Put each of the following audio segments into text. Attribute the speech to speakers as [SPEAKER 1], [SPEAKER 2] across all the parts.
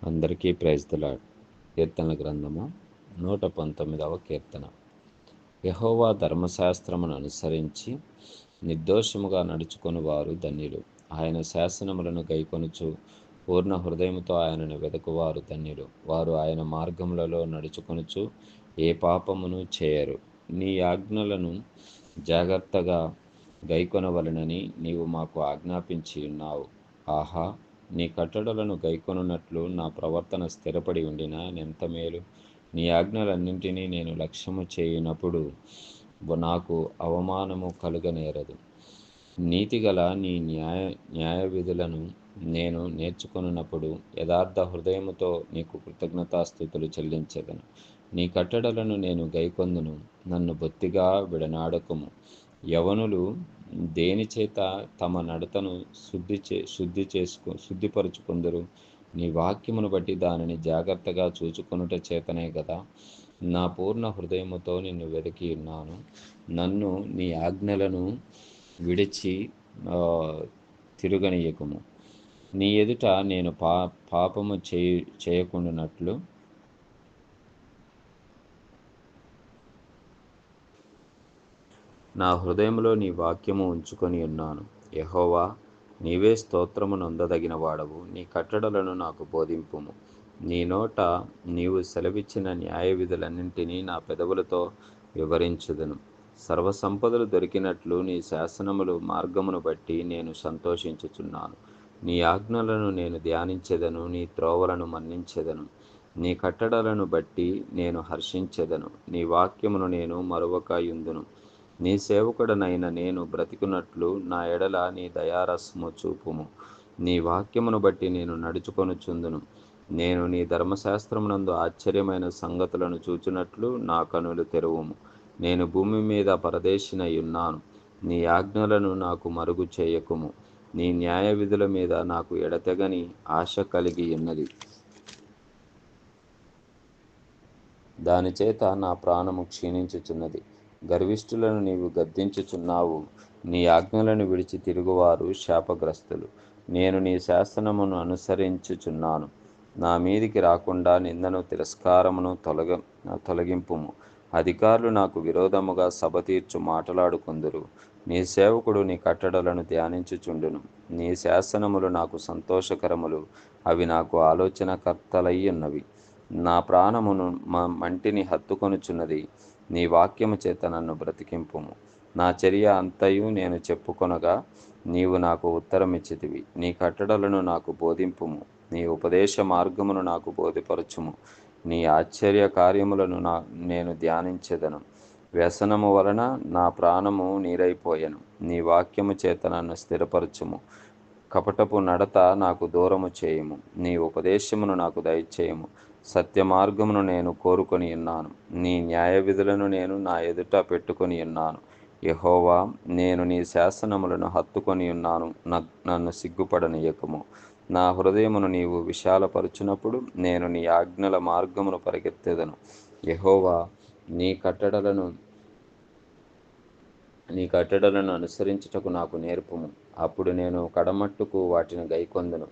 [SPEAKER 1] అందరికీ praise the lord. కీర్తనల గ్రంథము 119వ కీర్తన. యెహోవా ధర్మశాస్త్రమును అనుసరించి నిర్దోషముగా నడుచుకొని వారు ధన్యులు. ఆయన శాసనములను గైకొనుచు పూర్ణ హృదయముతో ఆయనను వెదకువారు ధన్యులు. వారు ఆయన మార్గములలో నడుచుకొనుచు ఏ పాపమును చేయరు. నీ ఆజ్ఞలను జాగ్రత్తగా గైకొనవలెనని నీవు మాకు ఆజ్ఞాపించి ఉన్నావు. ఆహా, నీ కట్టడలను గైకొనున్నట్లు నా ప్రవర్తన స్థిరపడి ఉండినా నెంత మేలు. నీ ఆజ్ఞలన్నింటినీ నేను లక్ష్యము చేయునప్పుడు నాకు అవమానము కలుగనేరదు. నీతిగల నీ న్యాయ విధులను నేను నేర్చుకొనున్నప్పుడు యథార్థ హృదయముతో నీకు కృతజ్ఞతాస్తుతులు చెల్లించెదను. నీ కట్టడలను నేను గైకొందును, నన్ను బొత్తిగా విడనాడకుము. యవనులు దేనిచేత తమ నడతను శుద్ధిపరుచుకొందురు? నీ వాక్యమును బట్టి దానిని జాగ్రత్తగా చూచుకొనుట చేతనే గదా. నా పూర్ణ హృదయముతో నిన్ను వెతికి ఉన్నాను. నన్ను నీ ఆజ్ఞలను విడిచి తిరుగనీయకుము. నీ ఎదుట నేను పాపము చేయకుండానట్లు నా హృదయంలో నీ వాక్యము ఉంచుకొని ఉన్నాను. యెహోవా, నీవే స్తోత్రము నొందదగిన వాడవు. నీ కట్టడలను నాకు బోధింపుము. నీ నోట నీవు సెలవిచ్చిన న్యాయ విధులన్నింటినీ నా పెదవులతో వివరించుదును. సర్వసంపదలు దొరికినట్లు నీ శాసనములు మార్గమును బట్టి నేను సంతోషించుచున్నాను. నీ ఆజ్ఞలను నేను ధ్యానించెదను, నీ త్రోవలను మన్నించెదను. నీ కట్టడలను బట్టి నేను హర్షించెదను. నీ వాక్యమును నేను మరువకయుందును. నీ సేవకుడనైన నేను బ్రతికున్నట్లు నా ఎడల నీ దయారసము చూపుము. నీ వాక్యమును బట్టి నేను నడుచుకొనుచుందును. నేను నీ ధర్మశాస్త్రమునందు ఆశ్చర్యమైన సంగతులను చూచునట్లు నా కనులు తెరువుము. నేను భూమి మీద పరదేశినై ఉన్నాను. నీ ఆజ్ఞలను నాకు మరుగు చేయకుము. నీ న్యాయ విధుల మీద నాకు ఎడతెగని ఆశ కలిగి ఉన్నది. దానిచేత నా ప్రాణము క్షీణించుచున్నది. గర్విష్ఠులను నీవు గద్దించుచున్నావు. నీ ఆజ్ఞలను విడిచి తిరుగువారు శాపగ్రస్తులు. నేను నీ శాసనమును అనుసరించుచున్నాను. నా మీదికి రాకుండా నిందను తిరస్కారమును తొలగింపుము. అధికారులు నాకు విరోధముగా సభ తీర్చు మాటలాడుకొందురు. నీ సేవకుడు నీ కట్టడలను ధ్యానించుచుండును. నీ శాసనములు నాకు సంతోషకరములు. అవి నాకు ఆలోచనకర్తలై ఉన్నవి. నా ప్రాణమును మంటిని హత్తుకొనుచున్నది. నీ వాక్యము చేత నన్ను బ్రతికింపుము. నా చర్య అంతయు నేను చెప్పుకొనగా నీవు నాకు ఉత్తరమిచ్చితివి. నీ కట్టడలను నాకు బోధింపుము. నీ ఉపదేశ మార్గమును నాకు బోధిపరచుము. నీ ఆశ్చర్య కార్యములను నేను ధ్యానించెదను. వ్యసనము వలన నా ప్రాణము నీరైపోయెను. నీ వాక్యము చేత నన్ను స్థిరపరచుము. కపటపు నడత నాకు దూరము చేయుము. నీ ఉపదేశమును నాకు దయచేయము. సత్య మార్గమును నేను కోరుకొని ఉన్నాను. నీ న్యాయ విధులను నేను నా ఎదుట పెట్టుకొని ఉన్నాను. యెహోవా, నేను నీ శాసనములను హత్తుకొని ఉన్నాను. నన్ను సిగ్గుపడనీయకుము. నా హృదయమును నీవు విశాలపరచునప్పుడు నేను నీ ఆజ్ఞల మార్గమును పరిగెత్తెదను. యెహోవా, నీ కట్టడలను అనుసరించుటకు నాకు నేర్పుము. అప్పుడు నేను కడమట్టుకు వాటిని గైకొందును.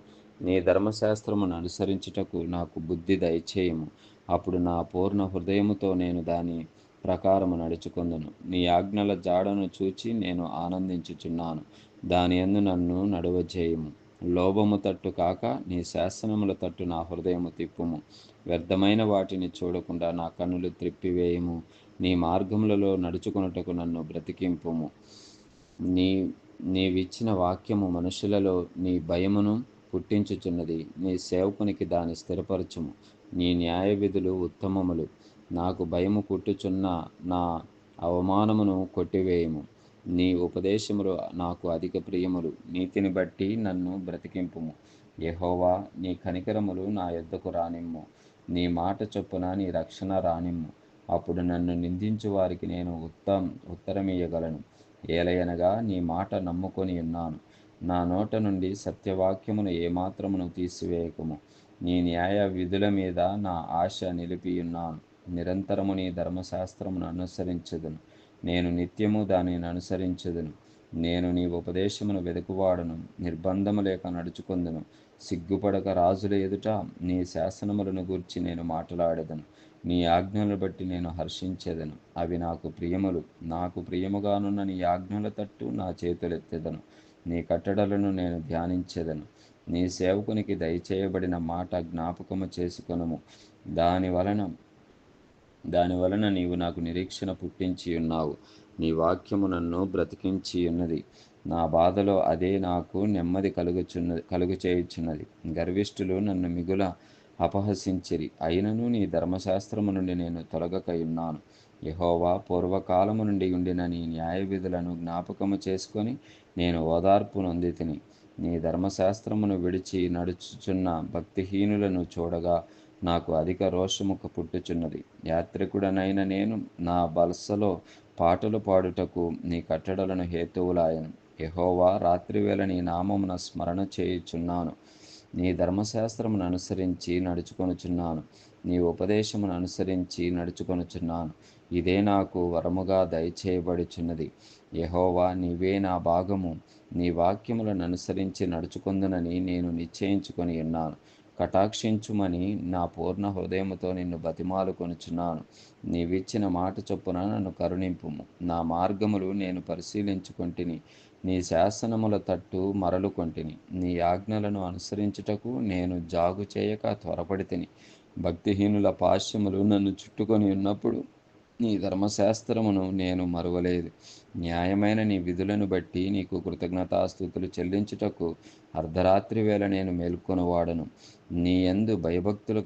[SPEAKER 1] నీ ధర్మశాస్త్రమును అనుసరించుటకు నాకు బుద్ధి దయచేయము. అప్పుడు నా పూర్ణ హృదయముతో నేను దాని ప్రకారము నడుచుకొందును. నీ ఆజ్ఞల జాడను చూచి నేను ఆనందించుచున్నాను. దాని యందు నన్ను నడువజేయుము. లోభము తట్టు కాక నీ శాసనముల తట్టు నా హృదయము తిప్పుము. వ్యర్థమైన వాటిని చూడకుండా నా కన్నులు త్రిప్పివేయుము. నీ మార్గములలో నడుచుకొనుటకు నన్ను బ్రతికింపుము. నీవిచ్చిన వాక్యము మనుషులలో నీ భయమును పుట్టించుచున్నది. నీ సేవకునికి దాని స్థిరపరచుము. నీ న్యాయ విధులు ఉత్తమములు. నాకు భయము పుట్టుచున్న నా అవమానమును కొట్టివేయుము. నీ ఉపదేశములు నాకు అధిక ప్రియములు. నీతిని బట్టి నన్ను బ్రతికింపుము. యెహోవా, నీ కనికరములు నా యొద్దకు రానిమ్ము. నీ మాట చొప్పున నీ రక్షణ రానిమ్ము. అప్పుడు నన్ను నిందించు వారికి నేను ఉత్తరమియ్యగలను. ఏలయనగా నీ మాట నమ్ముకొని ఉన్నాను. నా నోట నుండి సత్యవాక్యమును ఏమాత్రమును తీసివేయకుము. నీ న్యాయ విధుల మీద నా ఆశ నిలిపియున్నాను. నిరంతరము నీ ధర్మశాస్త్రమును అనుసరించుదును. నేను నిత్యము దానిని అనుసరించుదును. నేను నీ ఉపదేశమును వెదుకువాడును. నిర్బంధము లేక నడుచుకొందును. సిగ్గుపడక రాజుల ఎదుట నీ శాసనములను గూర్చి నేను మాట్లాడేదను. నీ ఆజ్ఞలను బట్టి నేను హర్షించేదను. అవి నాకు ప్రియములు. నాకు ప్రియముగానున్న నీ ఆజ్ఞల తట్టు నా చేతులెత్తెదను. నీ కట్టడలను నేను ధ్యానించేదను. నీ సేవకునికి దయచేయబడిన మాట జ్ఞాపకము చేసుకొనుము. దాని వలన నీవు నాకు నిరీక్షణ పుట్టించి ఉన్నావు. నీ వాక్యము నన్ను బ్రతికించి ఉన్నది. నా బాధలో అదే నాకు నెమ్మది కలుగు చేయుచున్నది. గర్విష్ఠులు నన్ను మిగుల అపహసించిరి, అయినను నీ ధర్మశాస్త్రము నుండి నేను తొలగకయున్నాను. యెహోవా, పూర్వకాలము నుండి ఉండిన నీ న్యాయవిధులను జ్ఞాపకము చేసుకొని నేను ఓదార్పు నొందితిని. నీ ధర్మశాస్త్రమును విడిచి నడుచుచున్న భక్తిహీనులను చూడగా నాకు అధిక రోషము పుట్టుచున్నది. యాత్రికుడనైన నేను నా బల్సలో పాటలు పాడుటకు నీ కట్టడలను హేతువులాయను. యెహోవా, రాత్రివేళ నీ నామమున స్మరణ చేయుచున్నాను. నీ ధర్మశాస్త్రమును అనుసరించి నడుచుకొనుచున్నాను. నీ ఉపదేశమును అనుసరించి నడుచుకొనుచున్నాను. ఇదే నాకు వరముగా దయచేయబడుచున్నది. యెహోవా, నీవే నా భాగము. నీ వాక్యములను అనుసరించి నడుచుకొందునని నేను నిశ్చయించుకొని ఉన్నాను. కటాక్షించుమని నా పూర్ణ హృదయముతో నిన్ను బతిమాలుకొనుచున్నాను. నీవిచ్చిన మాట చొప్పున నన్ను కరుణింపుము. నా మార్గములు నేను పరిశీలించుకొంటిని. నీ శాసనముల తట్టు మరలుకొంటిని. నీ ఆజ్ఞలను అనుసరించుటకు నేను జాగు చేయక త్వరపడితిని. భక్తిహీనుల పాశ్యములు నన్ను చుట్టుకొని ఉన్నప్పుడు నీ ధర్మశాస్త్రమును నేను మరువలేదు. న్యాయమైన నీ విధులను బట్టి నీకు కృతజ్ఞతాస్తుతులు చెల్లించుటకు అర్ధరాత్రి వేళ నేను మేల్కొనువాడను. నీ యందు భయభక్తులు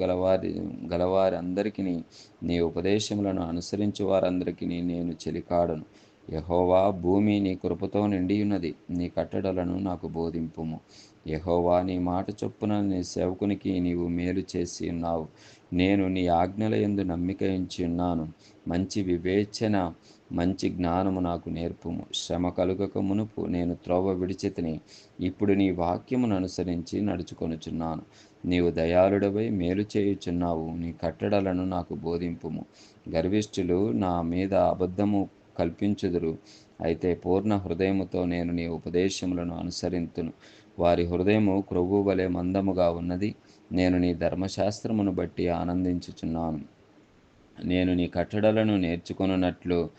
[SPEAKER 1] గలవారందరికీ, నీ ఉపదేశములను అనుసరించు వారందరికీ నేను చెలికాడను. యెహోవా, భూమి నీ కృపతో నిండియున్నది. నీ కట్టడలను నాకు బోధింపుము. యెహోవా, నీ మాట చొప్పున నీ సేవకునికి నీవు మేలు చేసి ఉన్నావు. నేను నీ ఆజ్ఞల యందు నమ్మిక ఉంచి ఉన్నాను. మంచి వివేచన, మంచి జ్ఞానము నాకు నేర్పుము. శ్రమ కలుగక మునుపు నేను త్రోవ విడిచితిని. ఇప్పుడు నీ వాక్యమును అనుసరించి నడుచుకొనుచున్నాను. నీవు దయాళుడవై మేలు చేయుచున్నావు. నీ కట్టడలను నాకు బోధింపుము. గర్విష్ఠులు నా మీద అబద్ధము కల్పించుదురు. అయితే పూర్ణ హృదయముతో నేను నీ ఉపదేశములను అనుసరింతును. వారి హృదయము క్రొవ్వు వలె మందముగా ఉన్నది. నేను నీ ధర్మశాస్త్రమును బట్టి ఆనందించుచున్నాను. నేను నీ కట్టడలను నేర్చుకొనున్నట్లు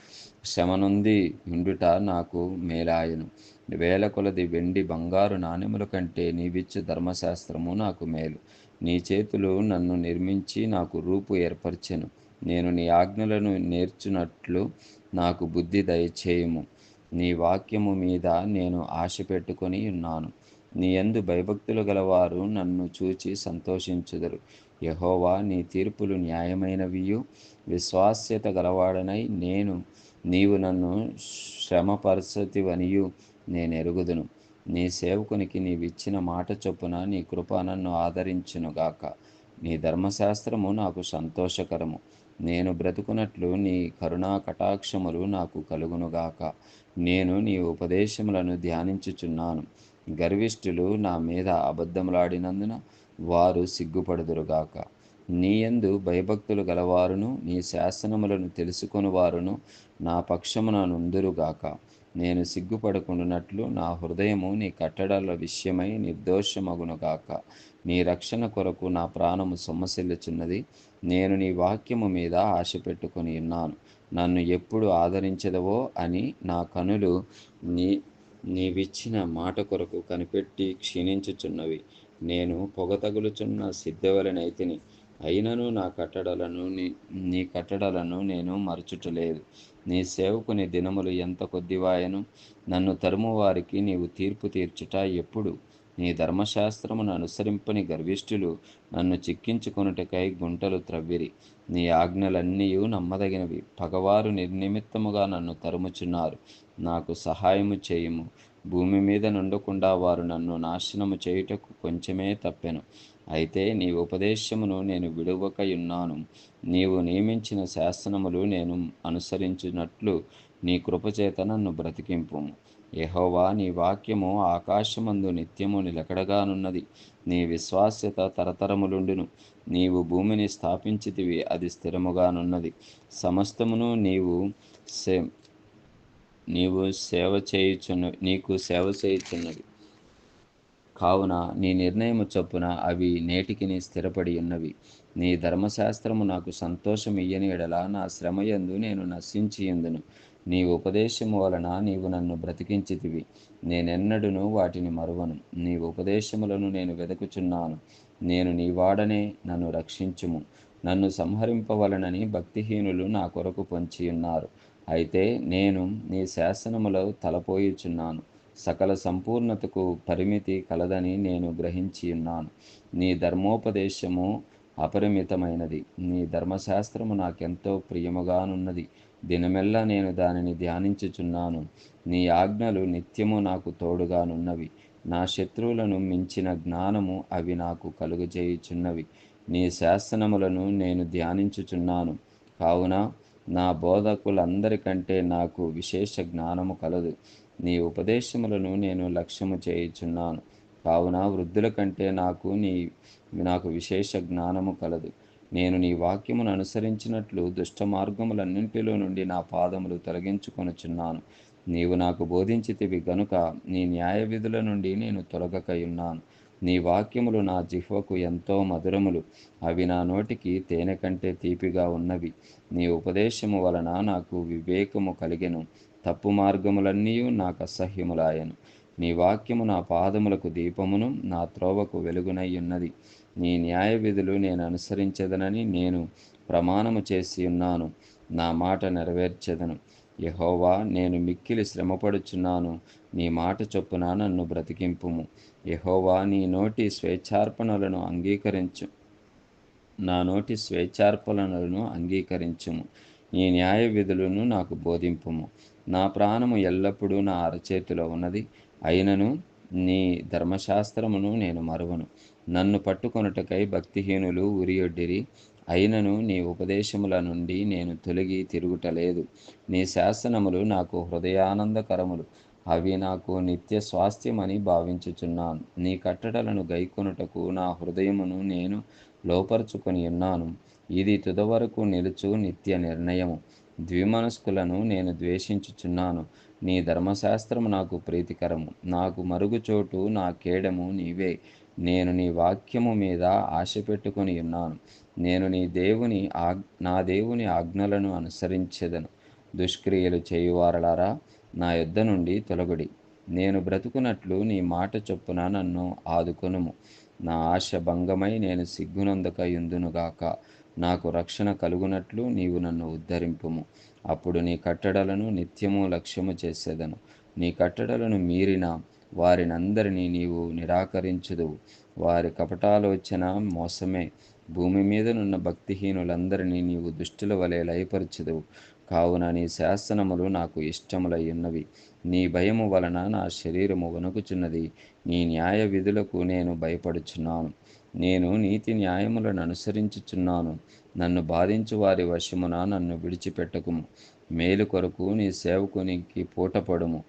[SPEAKER 1] శ్రమ నొంది ఉండుట నాకు మేలాయను. వేల కొలది వెండి బంగారు నాణెముల కంటే నీవిచ్చు ధర్మశాస్త్రము నాకు మేలు. నీ చేతులు నన్ను నిర్మించి నాకు రూపు ఏర్పరచెను. నేను నీ ఆజ్ఞలను నేర్చునట్లు నాకు బుద్ధి దయచేయుము. నీ వాక్యము మీద నేను ఆశ పెట్టుకొని ఉన్నాను. నీ యందు భయభక్తులు గలవారు నన్ను చూచి సంతోషించుదురు. యెహోవా, నీ తీర్పులు న్యాయమైనవియు విశ్వాస్యత గలవాడనై నీవు నన్ను శ్రమపరచతివనియు నేనెరుగుదును. నీ సేవకునికి నీవిచ్చిన మాట చొప్పున నీ కృప నన్ను ఆదరించునుగాక. నీ ధర్మశాస్త్రము నాకు సంతోషకరము. నేను బ్రతుకున్నట్లు నీ కరుణా కటాక్షములు నాకు కలుగునుగాక. నేను నీ ఉపదేశములను ధ్యానించుచున్నాను. గర్విష్ఠులు నా మీద అబద్ధములాడినందున వారు సిగ్గుపడుదురుగాక. నీ యందు భయభక్తులు గలవారును నీ శాసనములను తెలుసుకొనువారును నా పక్షమున నుందురుగాక. నేను సిగ్గుపడకుండునట్లు నా హృదయము నీ కట్టడల విషయమై నిర్దోషమగునుగాక. నీ రక్షణ కొరకు నా ప్రాణము సొమ్మసిల్లుచున్నది. నేను నీ వాక్యము మీద ఆశ పెట్టుకొని ఉన్నాను. నన్ను ఎప్పుడు ఆదరించెదవో అని నా కనులు నీవిచ్చిన మాట కొరకు కనిపెట్టి క్షీణించుచున్నవి. నేను పొగతగులుచున్న సిద్ధవలెనైతిని. అయినను నీ కట్టడలను నేను మరచుటలేదు. నీ సేవకుని దినములు ఎంత కొద్దివాయను. నన్ను తరుము వారికి నీవు తీర్పు తీర్చుట ఎప్పుడు? నీ ధర్మశాస్త్రమును అనుసరింపని గర్విష్ఠులు నన్ను చిక్కించుకొనుటకై గుంటలు త్రవ్విరి. నీ ఆజ్ఞలన్నీయు నమ్మదగినవి. పగవారు నిర్నిమిత్తముగా నన్ను తరుముచున్నారు. నాకు సహాయము చేయుము. భూమి మీద నుండకుండా వారు నన్ను నాశనము చేయుటకు కొంచెమే తప్పెను. అయితే నీ ఉపదేశమును నేను విడువకయున్నాను. నీవు నియమించిన శాసనములు నేను అనుసరించున్నట్లు నీ కృపచేత నన్ను బ్రతికింపుము. యెహోవా, నీ వాక్యము ఆకాశమందు నిత్యము నిలకడగానున్నది. నీ విశ్వాస్యత తరతరములుండును. నీవు భూమిని స్థాపించితివి, అది స్థిరముగానున్నది. సమస్తమును నీకు సేవ చేయుచున్నవి. కావున నీ నిర్ణయము చొప్పున అవి నేటికిని స్థిరపడి ఉన్నవి. నీ ధర్మశాస్త్రము నాకు సంతోషమియ్యని యెడల నా శ్రమయందు నేను నశించియుందును. నీ ఉపదేశము వలన నీవు నన్ను బ్రతికించితివి. నేనెన్నడును వాటిని మరువను. నీ ఉపదేశములను నేను వెదకుచున్నాను. నేను నీ వాడనే, నన్ను రక్షించుము. నన్ను సంహరింపవలనని భక్తిహీనులు నా కొరకు పొంచియున్నారు. అయితే నేను నీ శాసనములో తలపోయుచున్నాను. సకల సంపూర్ణతకు పరిమితి కలదని నేను గ్రహించియున్నాను. నీ ధర్మోపదేశము అపరిమితమైనది. నీ ధర్మశాస్త్రము నాకెంతో ప్రియముగానున్నది. దినమెల్లా నేను దానిని ధ్యానించుచున్నాను. నీ ఆజ్ఞలు నిత్యము నాకు తోడుగానున్నవి. నా శత్రువులను మించిన జ్ఞానము అవి నాకు కలుగజేయుచున్నవి. నీ శాసనములను నేను ధ్యానించుచున్నాను. కావున నా బోధకులందరికంటే నాకు విశేష జ్ఞానము కలదు. నీ ఉపదేశములను నేను లక్ష్యము చేయుచున్నాను. కావున వృద్ధుల కంటే నాకు విశేష జ్ఞానము కలదు. నేను నీ వాక్యమును అనుసరించినట్లు దుష్ట మార్గములన్నింటిలో నుండి నా పాదములు తొలగించుకొనుచున్నాను. నీవు నాకు బోధించితివి గనుక నీ న్యాయ విధుల నుండి నేను తొలగకయున్నాను. నీ వాక్యములు నా జిహ్వకు ఎంతో మధురములు. అవి నా నోటికి తేనె కంటే తీపిగా ఉన్నవి. నీ ఉపదేశము వలన నాకు వివేకము కలిగెను. తప్పు మార్గములన్నీయు నాకు అసహ్యములాయెను. నీ వాక్యము నా పాదములకు దీపమును, నా త్రోవకు వెలుగునై ఉన్నది. నీ న్యాయ విధులు నేను అనుసరించెదనని నేను ప్రమాణము చేసి ఉన్నాను. నా మాట నెరవేర్చెదను. యెహోవా, నేను మిక్కిలి శ్రమపడుచున్నాను. నీ మాట చొప్పున నన్ను బ్రతికింపుము. యెహోవా, నా నోటి స్వేచ్ఛార్పణలను అంగీకరించుము. నీ న్యాయ విధులను నాకు బోధింపుము. నా ప్రాణము ఎల్లప్పుడూ నా అరచేతిలో ఉన్నది. అయినను నీ ధర్మశాస్త్రమును నేను మరువను. నన్ను పట్టుకొనుటకై భక్తిహీనులు ఉరియొడ్డిరి. అయినను నీ ఉపదేశముల నుండి నేను తొలగి తిరుగుటలేదు. నీ శాసనములు నాకు హృదయానందకరములు. అవి నాకు నిత్య స్వాస్థ్యమని భావించుచున్నాను. నీ కట్టడలను గైకొనుటకు నా హృదయమును నేను లోపరుచుకొని ఉన్నాను. ఇది తుదవరకు నిలుచు నిత్య నిర్ణయము. ద్విమనస్కులను నేను ద్వేషించుచున్నాను. నీ ధర్మశాస్త్రము నాకు ప్రీతికరము. నాకు మరుగుచోటు, నా కేడము నీవే. నేను నీ వాక్యము మీద ఆశ పెట్టుకొని ఉన్నాను. నేను నా దేవుని ఆజ్ఞలను అనుసరించెదను. దుష్క్రియలు చేయువారలారా, నా యొద్ద నుండి తొలగుడి. నేను బ్రతుకున్నట్లు నీ మాట చొప్పున నన్ను ఆదుకొనుము. నా ఆశ భంగమై నేను సిగ్గునొందకయుందునుగాక. నాకు రక్షణ కలుగునట్లు నీవు నన్ను ఉద్ధరింపుము. అప్పుడు నీ కట్టడలను నిత్యము లక్ష్యము చేసేదను. నీ కట్టడలను మీరిన వారినందరినీ నీవు నిరాకరించుదువు. వారి కపటాలోచన మోసమే. భూమి మీదనున్న భక్తిహీనులందరినీ నీవు దుష్టుల వలె లయపరచుదువు. కావున నీ శాసనములు నాకు ఇష్టములయ్యున్నవి. నీ భయము వలన నా శరీరము వణుకుచున్నది. నీ న్యాయ విధులకు నేను భయపడుచున్నాను. నేను నీతి న్యాయములను అనుసరించుచున్నాను. నన్ను బాధించు వారి వశమున నన్ను విడిచిపెట్టకుము. మేలు కొరకు నీ సేవకునికి పూటపడుము.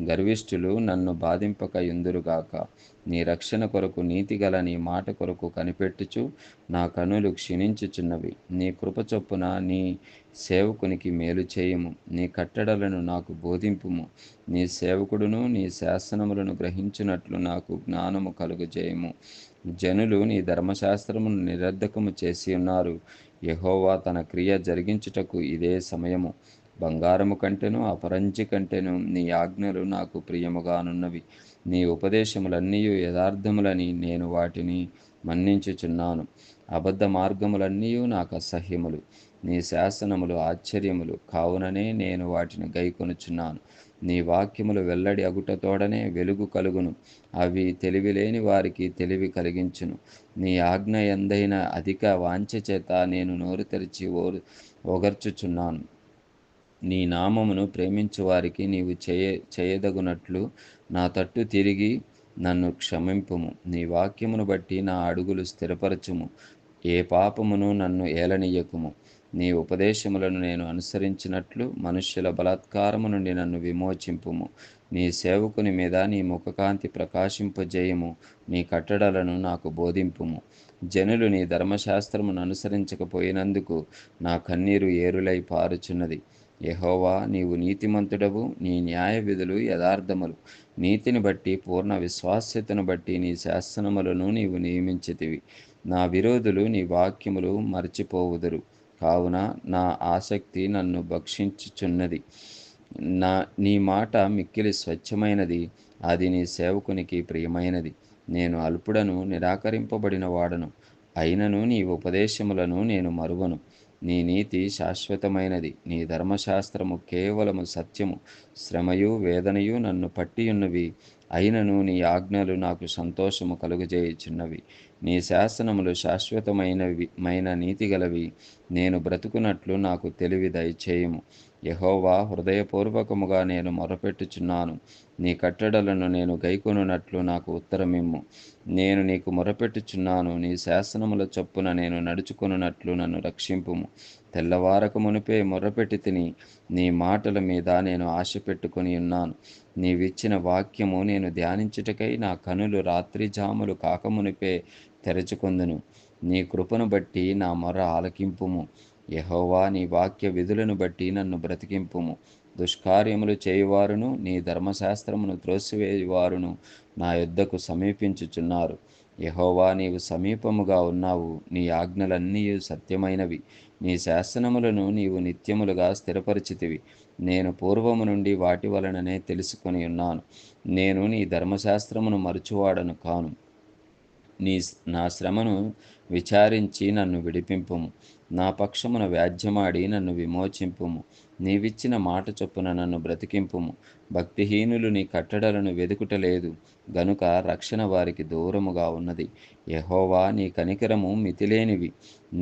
[SPEAKER 1] గర్విష్ఠులు నన్ను బాధింపకయుందురుగాక. నీ రక్షణ కొరకు నీతిగల నీ మాట కొరకు కనిపెట్టుచు నా కనులు క్షీణించుచున్నవి. నీ కృప చొప్పున నీ సేవకునికి మేలు చేయుము. నీ కట్టడలను నాకు బోధింపుము. నీ సేవకుడును నీ శాసనములను గ్రహించున్నట్లు నాకు జ్ఞానము కలుగజేయము. జనులు నీ ధర్మశాస్త్రమును నిరర్ధకము చేసి ఉన్నారు. యెహోవా తన క్రియ జరిగించుటకు ఇదే సమయము. బంగారము కంటెను అపరంజి కంటెను నీ ఆజ్ఞలు నాకు ప్రియముగానున్నవి. నీ ఉపదేశములన్నీయు యథార్థములని నేను వాటిని మన్నించుచున్నాను. అబద్ధ మార్గములన్నీయు నాకు అసహ్యములు. నీ శాసనములు ఆశ్చర్యములు. కావుననే నేను వాటిని గైకొనుచున్నాను. నీ వాక్యములు వెల్లడి అగుటతోడనే వెలుగు కలుగును. అవి తెలివిలేని వారికి తెలివి కలిగించును. నీ ఆజ్ఞ ఎందైన అధిక వాంఛ చేత నేను నోరు తెరిచి ఒగర్చుచున్నాను. నీ నామమును ప్రేమించు వారికి నీవు చేయదగునట్లు నా తట్టు తిరిగి నన్ను క్షమింపుము. నీ వాక్యమును బట్టి నా అడుగులు స్థిరపరచుము. ఏ పాపమును నన్ను ఏలనీయకుము. నీ ఉపదేశములను నేను అనుసరించినట్లు మనుష్యుల బలాత్కారము నుండి నన్ను విమోచింపుము. నీ సేవకుని మీద నీ ముఖకాంతి ప్రకాశింపజేయము. నీ కట్టడలను నాకు బోధింపుము. జనులు నీ ధర్మశాస్త్రమును అనుసరించకపోయినందుకు నా కన్నీరు ఏరులై పారుచున్నది. యెహోవా, నీవు నీతిమంతుడవు, నీ న్యాయ విధులు యథార్థములు. నీతిని బట్టి, పూర్ణ విశ్వాస్యతను బట్టి నీ శాసనములను నీవు నియమించితివి. నా విరోధులు నీ వాక్యములు మరచిపోవుదురు. కావున నా ఆసక్తి నన్ను భక్షించుచున్నది. నీ మాట మిక్కిలి స్వచ్ఛమైనది, అది నీ సేవకునికి ప్రియమైనది. నేను అల్పుడను, నిరాకరింపబడిన వాడను, అయినను నీ ఉపదేశములను నేను మరువను. నీ నీతి శాశ్వతమైనది, నీ ధర్మశాస్త్రము కేవలము సత్యము. శ్రమయు వేదనయు నన్ను పట్టియున్నవి, అయినను నీ ఆజ్ఞలు నాకు సంతోషము కలుగజేయుచున్నవి. నీ శాసనములు శాశ్వతమైన నీతిగలవి. నేను బ్రతుకున్నట్లు నాకు తెలివి దయచేయము. యెహోవా, హృదయపూర్వకముగా నేను మొరపెట్టుచున్నాను. నీ కట్టడలను నేను గైకొనున్నట్లు నాకు ఉత్తరమిమ్ము. నేను నీకు మొరపెట్టుచున్నాను. నీ శాసనముల చొప్పున నేను నడుచుకొనున్నట్లు నన్ను రక్షింపుము. తెల్లవారక మునిపే మొర్రపెట్టి తిని, నీ మాటల మీద నేను ఆశ పెట్టుకొని ఉన్నాను. నీవిచ్చిన వాక్యము నేను ధ్యానించుటకై నా కనులు రాత్రి జాములు కాకమునిపే తెరచుకొందును. నీ కృపను బట్టి నా మొర ఆలకింపుము. యెహోవా, నీ వాక్య విధులను బట్టి నన్ను బ్రతికింపుము. దుష్కార్యములు చేయువారును, నీ ధర్మశాస్త్రమును త్రోసివేయువారును నా యొద్దకు సమీపించుచున్నారు. యెహోవా, నీవు సమీపముగా ఉన్నావు. నీ ఆజ్ఞలన్నీ సత్యమైనవి. నీ శాసనములను నీవు నిత్యములుగా స్థిరపరిచితివి. నేను పూర్వము నుండి వాటి వలననే తెలుసుకొని ఉన్నాను. నేను నీ ధర్మశాస్త్రమును మరచువాడను కాను. నా శ్రమను విచారించి నన్ను విడిపింపుము. నా పక్షమున వ్యాజ్యమాడి నన్ను విమోచింపుము. నీవిచ్చిన మాట చొప్పున నన్ను బ్రతికింపుము. భక్తిహీనులు నీ కట్టడలను వెదుకుటలేదు గనుక రక్షణ వారికి దూరముగా ఉన్నది. యెహోవా, నీ కనికరము మితిలేనివి.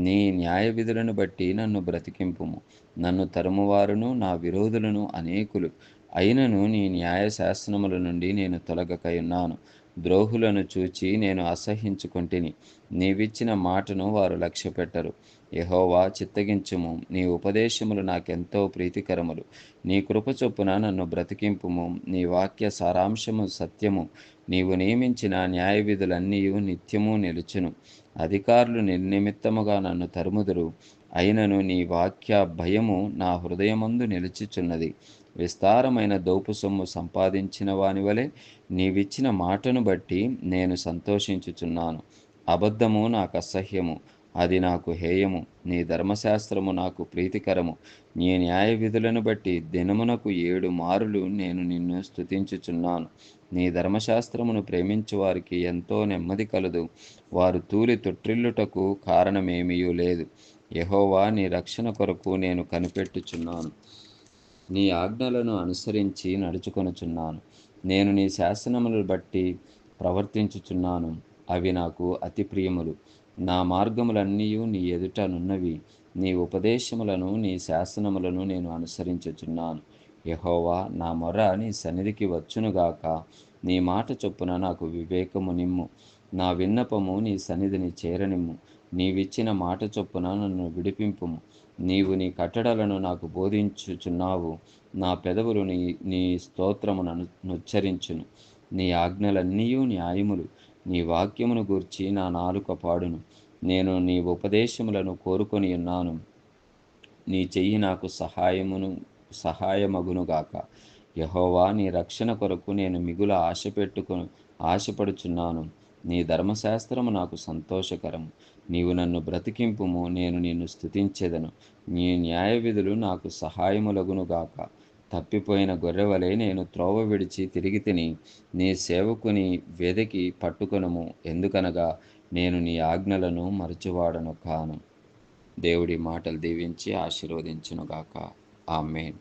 [SPEAKER 1] నీ న్యాయ విధులను బట్టి నన్ను బ్రతికింపుము. నన్ను తరుమువారును నా విరోధులను అనేకులు, అయినను నీ న్యాయ శాసనముల నుండి నేను తొలగకయున్నాను. ద్రోహులను చూచి నేను అసహ్యించుకొంటిని. నీవిచ్చిన మాటను వారు లక్ష్యపెట్టరు. యెహోవా, చిత్తగించుము. నీ ఉపదేశములు నాకెంతో ప్రీతికరములు. నీ కృప చొప్పున నన్ను బ్రతికింపుము. నీ వాక్య సారాంశము సత్యము. నీవు నియమించిన న్యాయ విధులన్నీయు నిత్యము నిలుచును. అధికారులు నిర్నిమిత్తముగా నన్ను తరుముదురు, అయినను నీ వాక్య భయము నా హృదయమందు నిలిచిచున్నది. విస్తారమైన దోపు సొమ్ము సంపాదించిన వాని వలె నీవిచ్చిన మాటను బట్టి నేను సంతోషించుచున్నాను. అబద్ధము నాకు అసహ్యము, అది నాకు హేయము. నీ ధర్మశాస్త్రము నాకు ప్రీతికరము. నీ న్యాయ విధులను బట్టి దినమునకు 7 మారులు నేను నిన్ను స్తుతించుచున్నాను. నీ ధర్మశాస్త్రమును ప్రేమించు వారికి ఎంతో నెమ్మది కలదు. వారు తూలి తొట్టిల్లుటకు కారణమేమీ లేదు. యెహోవా, నీ రక్షణ కొరకు నేను కనిపెట్టుచున్నాను. నీ ఆజ్ఞలను అనుసరించి నడుచుకొనుచున్నాను. నేను నీ శాసనములను బట్టి ప్రవర్తించుచున్నాను. అవి నాకు అతి ప్రియములు. నా మార్గములన్నీయు నీ ఎదుట నున్నవి. నీ ఉపదేశములను, నీ శాసనములను నేను అనుసరించుచున్నాను. యెహోవా, నా మొర నీ సన్నిధికి వచ్చునుగాక. నీ మాట చొప్పున నాకు వివేకము నిమ్ము. నా విన్నపము నీ సన్నిధిని చేరనిమ్ము. నీవిచ్చిన మాట చొప్పున నన్ను విడిపింపుము. నీవు నీ కట్టడలను నాకు బోధించుచున్నావు. నా పెదవులు నీ స్తోత్రమును నుచ్చరించును. నీ ఆజ్ఞలన్నీయు న్యాయములు. నీ వాక్యమును గూర్చి నా నాలుక పాడును. నేను నీ ఉపదేశములను కోరుకొని ఉన్నాను. నీ చెయ్యి నాకు సహాయమగునుగాక. యెహోవా, నీ రక్షణ కొరకు నేను మిగుల ఆశపడుచున్నాను. నీ ధర్మశాస్త్రము నాకు సంతోషకరము. నీవు నన్ను బ్రతికింపుము, నేను నిన్ను స్తుతించెదను. నీ న్యాయ విధులు నాకు సహాయములగునుగాక. తప్పిపోయిన గొర్రెవలే నేను త్రోవ విడిచి తిరిగి తిని, నీ సేవకుని వెదకి పట్టుకొనుము. ఎందుకనగా నేను నీ ఆజ్ఞలను మరచువాడను కాను. దేవుడి మాటలు దీవించి ఆశీర్వదించునుగాక. ఆమేన్.